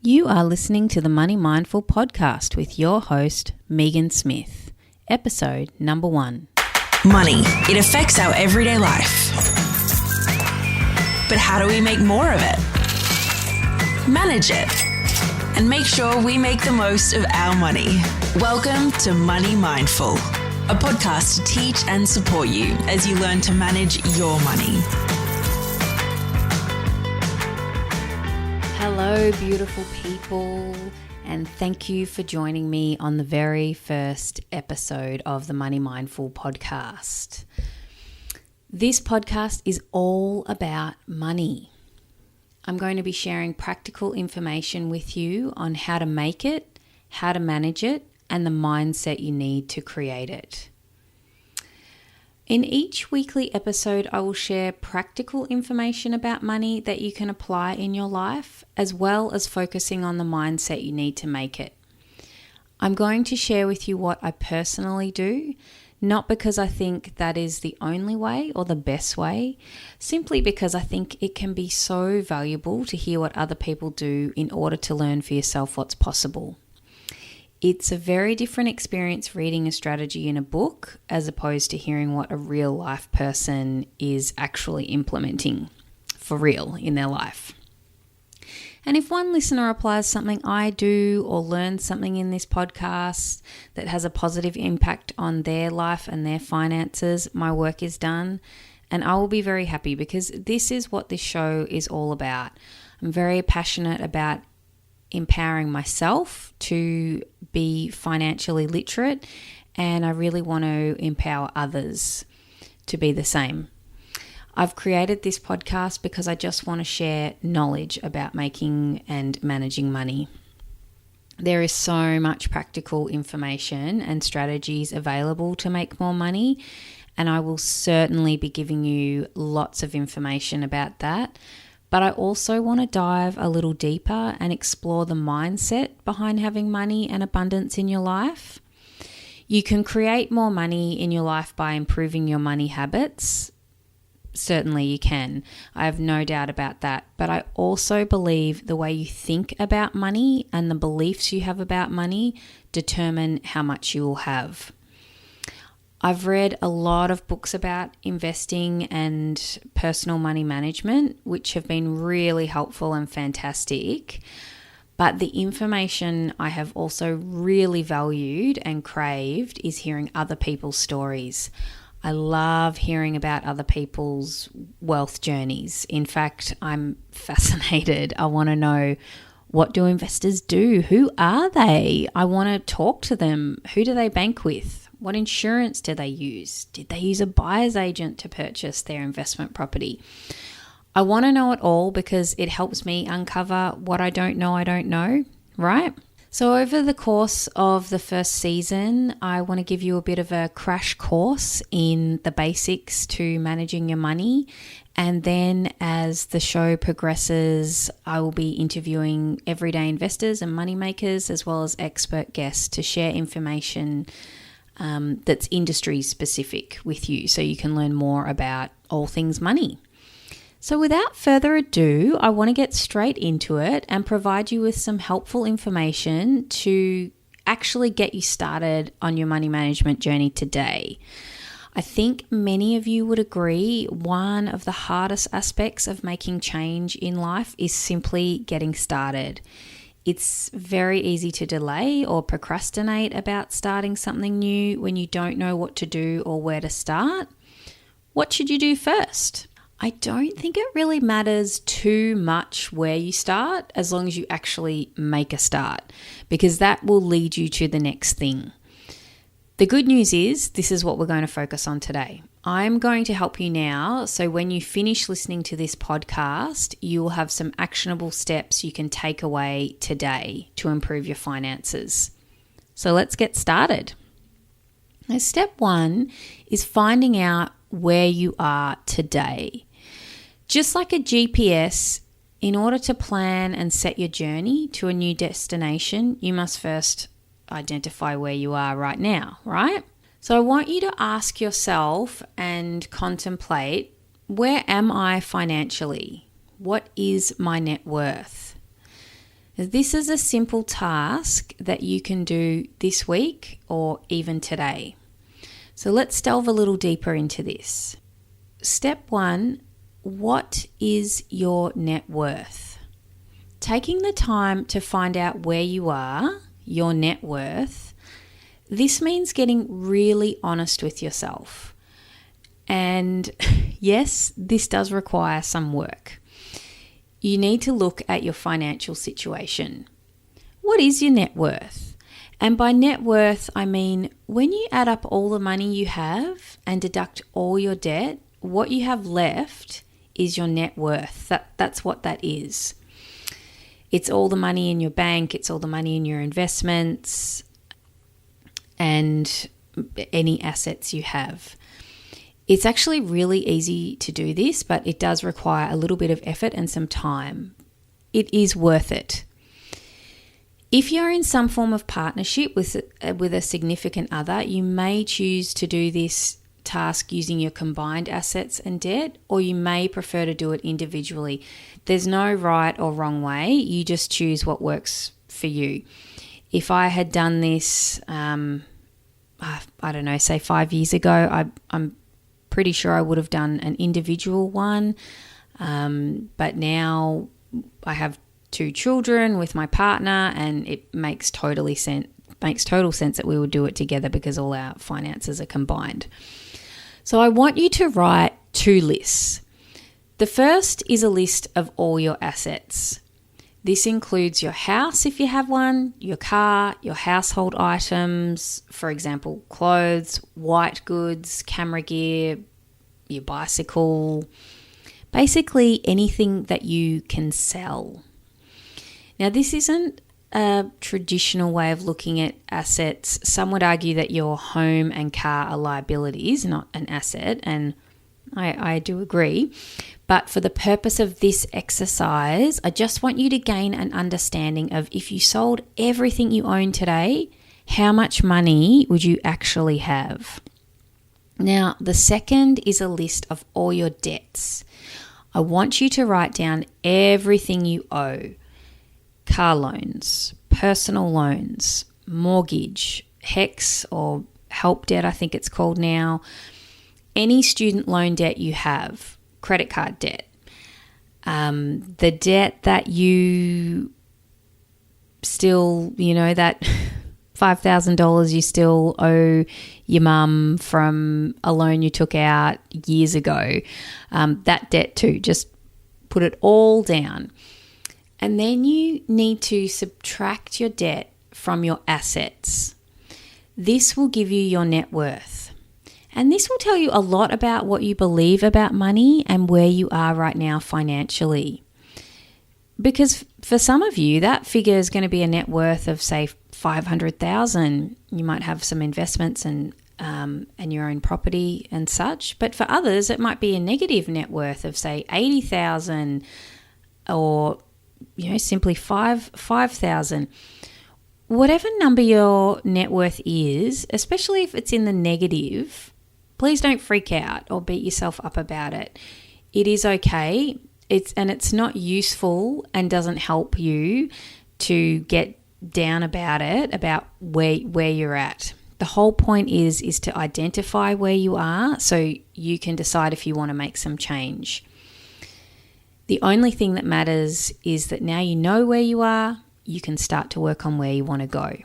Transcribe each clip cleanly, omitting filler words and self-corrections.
You are listening to the Money Mindful podcast with your host, Meaghan Smith. Episode number 1. Money. It affects our everyday life. But how do we make more of it? Manage it. And make sure we make the most of our money. Welcome to Money Mindful, a podcast to teach and support you as you learn to manage your money. Hello, beautiful people, and thank you for joining me on the very first episode of the Money Mindful podcast. This podcast is all about money. I'm going to be sharing practical information with you on how to make it, how to manage it, and the mindset you need to create it. In each weekly episode, I will share practical information about money that you can apply in your life, as well as focusing on the mindset you need to make it. I'm going to share with you what I personally do, not because I think that is the only way or the best way, simply because I think it can be so valuable to hear what other people do in order to learn for yourself what's possible. It's a very different experience reading a strategy in a book as opposed to hearing what a real life person is actually implementing for real in their life. And if one listener applies something I do or learns something in this podcast that has a positive impact on their life and their finances, my work is done, and I will be very happy because this is what this show is all about. I'm very passionate about empowering myself to be financially literate, and I really want to empower others to be the same. I've created this podcast because I just want to share knowledge about making and managing money. There is so much practical information and strategies available to make more money, and I will certainly be giving you lots of information about that. But I also want to dive a little deeper and explore the mindset behind having money and abundance in your life. You can create more money in your life by improving your money habits. Certainly you can. I have no doubt about that. But I also believe the way you think about money and the beliefs you have about money determine how much you will have. I've read a lot of books about investing and personal money management, which have been really helpful and fantastic. But the information I have also really valued and craved is hearing other people's stories. I love hearing about other people's wealth journeys. In fact, I'm fascinated. I want to know, what do investors do? Who are they? I want to talk to them. Who do they bank with? What insurance do they use? Did they use a buyer's agent to purchase their investment property? I want to know it all because it helps me uncover what I don't know, right? So over the course of the first season, I want to give you a bit of a crash course in the basics to managing your money. And then as the show progresses, I will be interviewing everyday investors and moneymakers as well as expert guests to share information that's industry specific with you so you can learn more about all things money. So without further ado, I want to get straight into it and provide you with some helpful information to actually get you started on your money management journey today. I think many of you would agree one of the hardest aspects of making change in life is simply getting started. It's very easy to delay or procrastinate about starting something new when you don't know what to do or where to start. What should you do first? I don't think it really matters too much where you start as long as you actually make a start, because that will lead you to the next thing. The good news is this is what we're going to focus on today. I'm going to help you now, so when you finish listening to this podcast, you will have some actionable steps you can take away today to improve your finances. So let's get started. Now, step 1 is finding out where you are today. Just like a GPS, in order to plan and set your journey to a new destination, you must first identify where you are right now, right? So I want you to ask yourself and contemplate, where am I financially? What is my net worth? This is a simple task that you can do this week or even today. So let's delve a little deeper into this. Step 1, what is your net worth? Taking the time to find out where you are, your net worth, this means getting really honest with yourself. And yes, this does require some work. You need to look at your financial situation. What is your net worth? And by net worth, I mean when you add up all the money you have and deduct all your debt, what you have left is your net worth. That's what that is. It's all the money in your bank, it's all the money in your investments and any assets you have. It's actually really easy to do this, but it does require a little bit of effort and some time. It is worth it. If you're in some form of partnership with a significant other, you may choose to do this task using your combined assets and debt, or you may prefer to do it individually. There's no right or wrong way. You just choose what works for you. If I had done this, I don't know, say 5 years ago, I'm pretty sure I would have done an individual one. But now I have 2 children with my partner, and it makes total sense that we would do it together because all our finances are combined. So I want you to write 2 lists. The first is a list of all your assets. This includes your house if you have one, your car, your household items, for example, clothes, white goods, camera gear, your bicycle, basically anything that you can sell. Now, this isn't a traditional way of looking at assets. Some would argue that your home and car are liabilities, not an asset, and I do agree. But for the purpose of this exercise, I just want you to gain an understanding of if you sold everything you own today, how much money would you actually have? Now, the second is a list of all your debts. I want you to write down everything you owe. Car loans, personal loans, mortgage, HEX or help debt, I think it's called now, any student loan debt you have, credit card debt, the debt that you still, that $5,000 you still owe your mum from a loan you took out years ago, that debt too, just put it all down. And then you need to subtract your debt from your assets. This will give you your net worth. And this will tell you a lot about what you believe about money and where you are right now financially. Because for some of you, that figure is going to be a net worth of, say, $500,000. You might have some investments and your own property and such. But for others, it might be a negative net worth of, say, $80,000 or simply $5,000. Whatever number your net worth is, especially if it's in the negative, please don't freak out or beat yourself up about it. It is okay. It's not useful and doesn't help you to get down about it, about where you're at. The whole point is to identify where you are so you can decide if you want to make some change. The only thing that matters is that now you know where you are, you can start to work on where you want to go.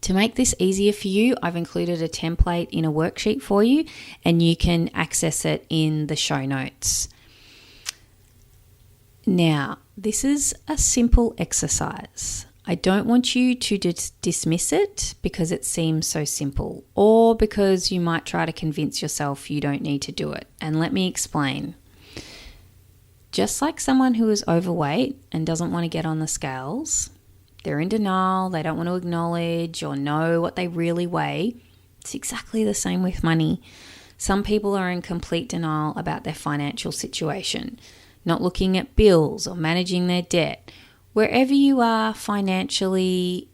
To make this easier for you, I've included a template in a worksheet for you, and you can access it in the show notes. Now, this is a simple exercise. I don't want you to dismiss it because it seems so simple, or because you might try to convince yourself you don't need to do it. And let me explain. Just like someone who is overweight and doesn't want to get on the scales, they're in denial, they don't want to acknowledge or know what they really weigh. It's exactly the same with money. Some people are in complete denial about their financial situation, not looking at bills or managing their debt. Wherever you are financially,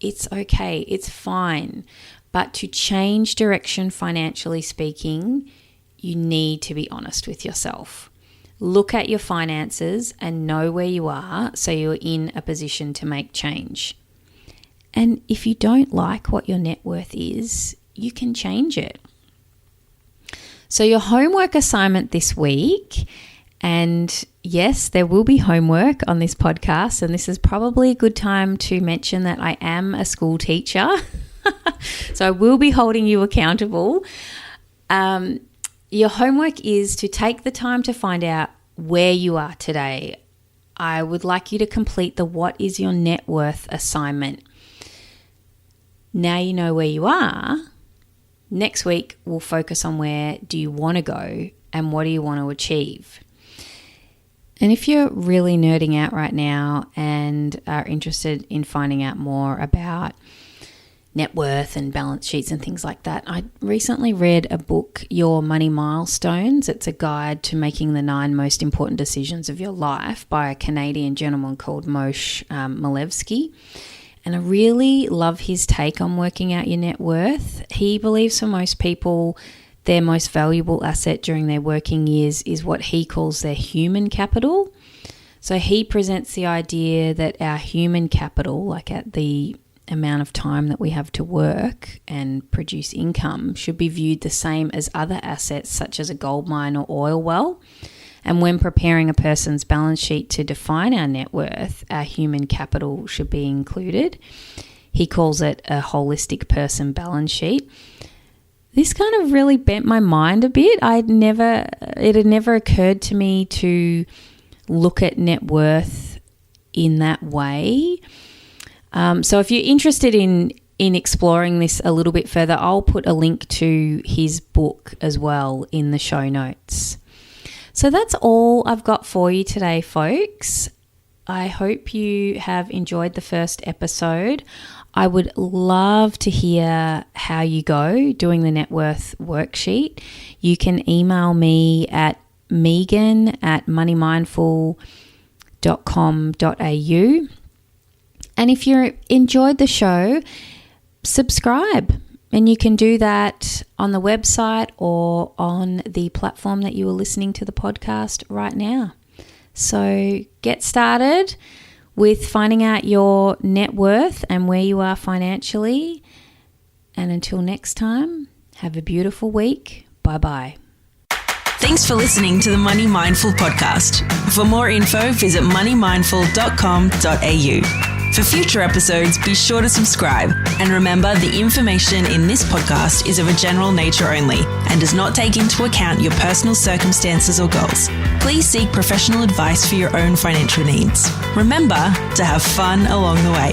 it's okay, it's fine. But to change direction financially speaking, you need to be honest with yourself. Look at your finances and know where you are so you're in a position to make change. And if you don't like what your net worth is, you can change it. So your homework assignment this week, and yes, there will be homework on this podcast, and this is probably a good time to mention that I am a school teacher. So I will be holding you accountable. Your homework is to take the time to find out where you are today. I would like you to complete the what is your net worth assignment. Now you know where you are. Next week, we'll focus on where do you want to go and what do you want to achieve. And if you're really nerding out right now and are interested in finding out more about net worth and balance sheets and things like that, I recently read a book, Your Money Milestones. It's a guide to making the 9 most important decisions of your life by a Canadian gentleman called Moshe Milevsky. And I really love his take on working out your net worth. He believes for most people, their most valuable asset during their working years is what he calls their human capital. So he presents the idea that our human capital, like at the amount of time that we have to work and produce income, should be viewed the same as other assets such as a gold mine or oil well. And when preparing a person's balance sheet to define our net worth, our human capital should be included. He calls it a holistic person balance sheet. This kind of really bent my mind a bit. It had never occurred to me to look at net worth in that way. So if you're interested in exploring this a little bit further, I'll put a link to his book as well in the show notes. So that's all I've got for you today, folks. I hope you have enjoyed the first episode. I would love to hear how you go doing the net worth worksheet. You can email me at meaghan@moneymindful.com.au. And if you enjoyed the show, subscribe. And you can do that on the website or on the platform that you are listening to the podcast right now. So get started with finding out your net worth and where you are financially. And until next time, have a beautiful week. Bye-bye. Thanks for listening to the Money Mindful podcast. For more info, visit moneymindful.com.au. For future episodes, be sure to subscribe. And remember, the information in this podcast is of a general nature only and does not take into account your personal circumstances or goals. Please seek professional advice for your own financial needs. Remember to have fun along the way.